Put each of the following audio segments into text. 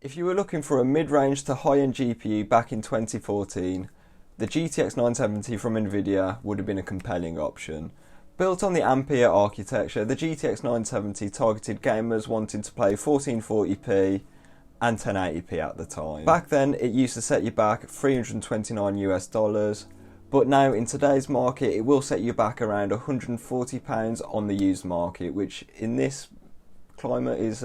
If you were looking for a mid-range to high-end GPU back in 2014, the GTX 970 from Nvidia would have been a compelling option. Built on the Ampere architecture, the GTX 970 targeted gamers wanting to play 1440p and 1080p at the time. Back then, it used to set you back $329 US, but now in today's market, it will set you back around £140 on the used market, which in this climate is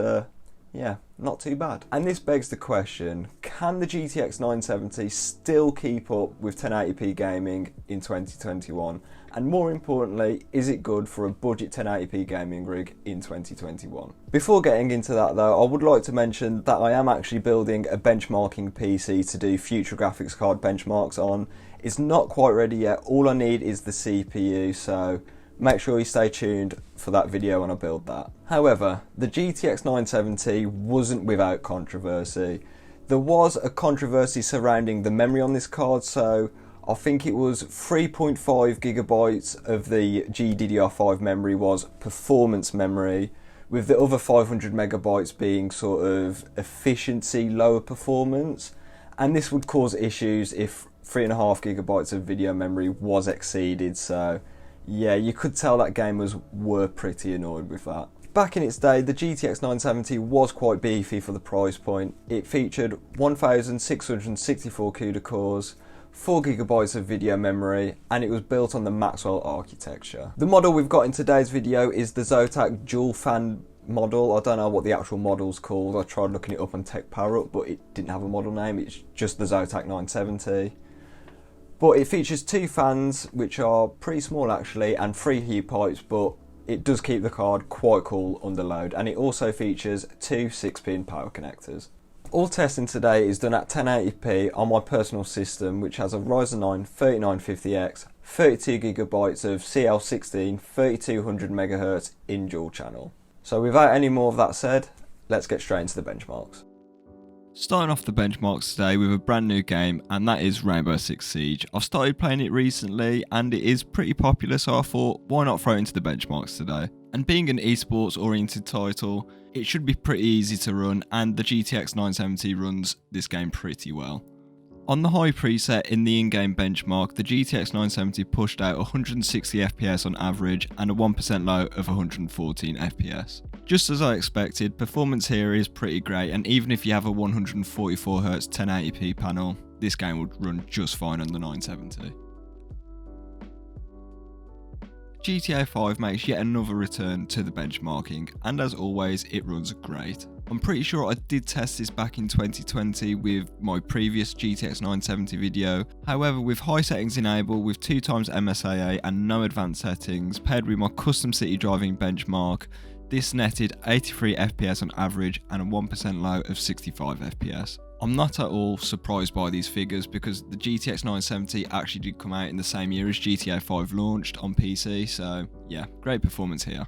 yeah, not too bad. And this begs the question, can the GTX 970 still keep up with 1080p gaming in 2021? And more importantly, is it good for a budget 1080p gaming rig in 2021? Before getting into that though, I would like to mention that I am actually building a benchmarking PC to do future graphics card benchmarks on. It's not quite ready yet, all I need is the CPU, so make sure you stay tuned for that video when I build that. However, the GTX 970 wasn't without controversy. There was a controversy surrounding the memory on this card, so I think it was 3.5 gigabytes of the GDDR5 memory was performance memory, with the other 500 megabytes being sort of efficiency, lower performance, and this would cause issues if 3.5 gigabytes of video memory was exceeded, so yeah, you could tell that gamers were pretty annoyed with that. Back in its day, the GTX 970 was quite beefy for the price point. It featured 1664 CUDA cores, 4GB of video memory, and it was built on the Maxwell architecture. The model we've got in today's video is the Zotac dual fan model. I don't know what the actual model's called. I tried looking it up on Tech Power Up, but it didn't have a model name. It's just the Zotac 970. But it features two fans, which are pretty small actually, and 3 heat pipes, but it does keep the card quite cool under load, and it also features 2 6-pin power connectors. All testing today is done at 1080p on my personal system, which has a Ryzen 9 3950X, 32GB of CL16 3200MHz in dual channel. So without any more of that said, let's get straight into the benchmarks. Starting off the benchmarks today with a brand new game, and that is Rainbow Six Siege. I've started playing it recently and it is pretty popular, so I thought why not throw it into the benchmarks today. And being an esports oriented title, it should be pretty easy to run, and the GTX 970 runs this game pretty well. On the high preset in the in-game benchmark, the GTX 970 pushed out 160 FPS on average and a 1% low of 114 FPS. Just as I expected, performance here is pretty great, and even if you have a 144Hz 1080p panel, this game would run just fine on the 970. GTA 5 makes yet another return to the benchmarking, and as always, it runs great. I'm pretty sure I did test this back in 2020 with my previous GTX 970 video. However, with high settings enabled with 2x MSAA and no advanced settings, paired with my custom city driving benchmark, this netted 83 FPS on average and a 1% low of 65 FPS. I'm not at all surprised by these figures because the GTX 970 actually did come out in the same year as GTA 5 launched on PC, so yeah, great performance here.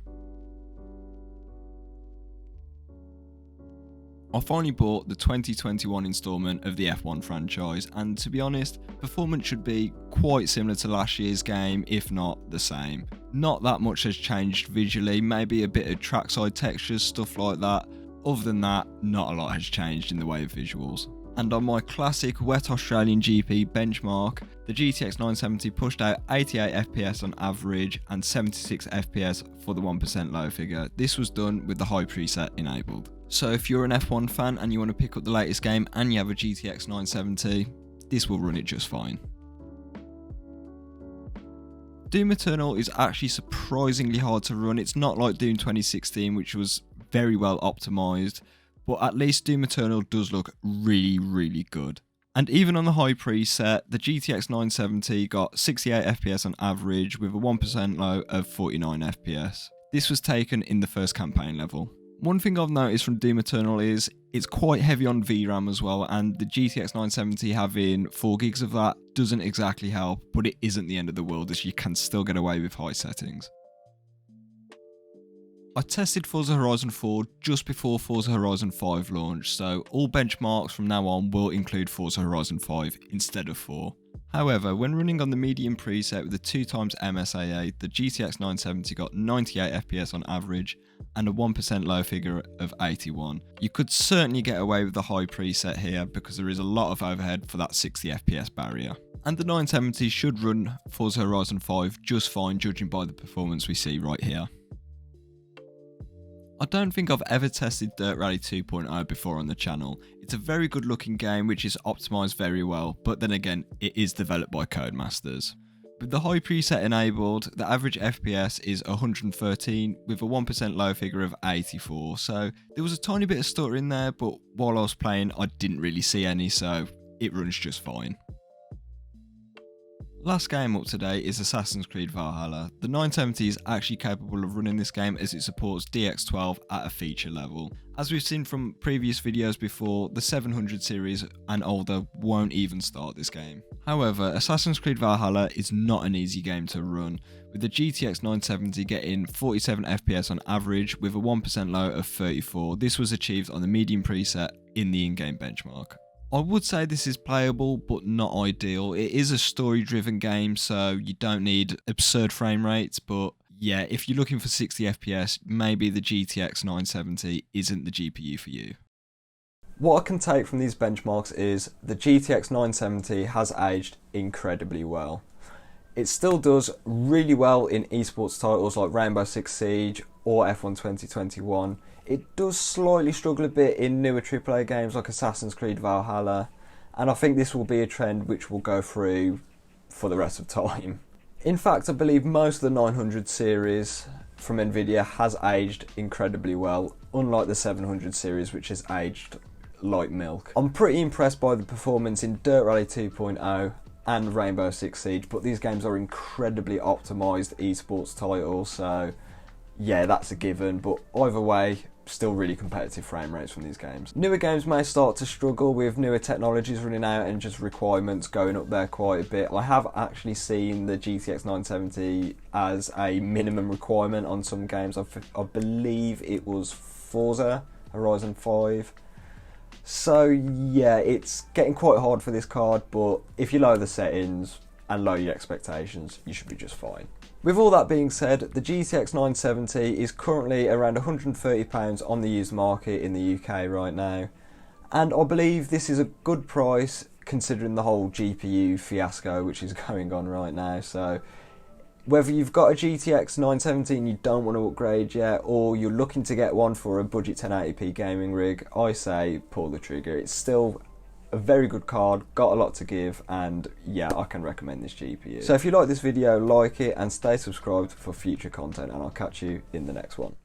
I finally bought the 2021 installment of the F1 franchise, and to be honest, performance should be quite similar to last year's game, if not the same. Not that much has changed visually, maybe a bit of trackside textures, stuff like that. Other than that, not a lot has changed in the way of visuals. And on my classic wet Australian GP benchmark, the GTX 970 pushed out 88 FPS on average and 76 FPS for the 1% low figure. This was done with the high preset enabled. So if you're an F1 fan and you want to pick up the latest game and you have a GTX 970, this will run it just fine. Doom Eternal is actually surprisingly hard to run. It's not like Doom 2016, which was very well optimized, but at least Doom Eternal does look really good. And even on the high preset, the GTX 970 got 68 FPS on average with a 1% low of 49 FPS. This was taken in the first campaign level. One thing I've noticed from Doom Eternal is it's quite heavy on VRAM as well, and the GTX 970 having 4 gigs of that doesn't exactly help, but it isn't the end of the world as you can still get away with high settings. I tested Forza Horizon 4 just before Forza Horizon 5 launched, so all benchmarks from now on will include Forza Horizon 5 instead of 4. However, when running on the medium preset with a 2x MSAA, the GTX 970 got 98 FPS on average and a 1% low figure of 81. You could certainly get away with the high preset here because there is a lot of overhead for that 60 FPS barrier. And the 970 should run Forza Horizon 5 just fine, judging by the performance we see right here. I don't think I've ever tested Dirt Rally 2.0 before on the channel. It's a very good looking game which is optimised very well, but then again, it is developed by Codemasters. With the high preset enabled, the average FPS is 113 with a 1% low figure of 84, so there was a tiny bit of stutter in there, but while I was playing I didn't really see any, so it runs just fine. Last game up today is Assassin's Creed Valhalla. The 970 is actually capable of running this game as it supports DX12 at a feature level. As we've seen from previous videos before, the 700 series and older won't even start this game. However, Assassin's Creed Valhalla is not an easy game to run, with the GTX 970 getting 47 FPS on average with a 1% low of 34. This was achieved on the medium preset in the in-game benchmark. I would say this is playable, but not ideal. It is a story-driven game, so you don't need absurd frame rates, but yeah, if you're looking for 60 FPS, maybe the GTX 970 isn't the GPU for you. What I can take from these benchmarks is the GTX 970 has aged incredibly well. It still does really well in esports titles like Rainbow Six Siege or F1 2021. It does slightly struggle a bit in newer AAA games like Assassin's Creed Valhalla, and I think this will be a trend which will go through for the rest of time. In fact, I believe most of the 900 series from Nvidia has aged incredibly well, unlike the 700 series which has aged like milk. I'm pretty impressed by the performance in Dirt Rally 2.0 and Rainbow Six Siege, but these games are incredibly optimised esports titles, so yeah, that's a given, but either way, still really competitive frame rates from these games. Newer games may start to struggle with newer technologies running out and just requirements going up there quite a bit. I have actually seen the GTX 970 as a minimum requirement on some games. I believe it was Forza Horizon 5. So yeah, it's getting quite hard for this card, but if you lower the settings and lower your expectations, you should be just fine. With all that being said, the GTX 970 is currently around £130 on the used market in the UK right now, and I believe this is a good price considering the whole GPU fiasco which is going on right now. So whether you've got a GTX 970 and you don't want to upgrade yet, or you're looking to get one for a budget 1080p gaming rig, I say pull the trigger. It's still a very good card, got a lot to give, and yeah, I can recommend this GPU. So if you like this video, like it and stay subscribed for future content, and I'll catch you in the next one.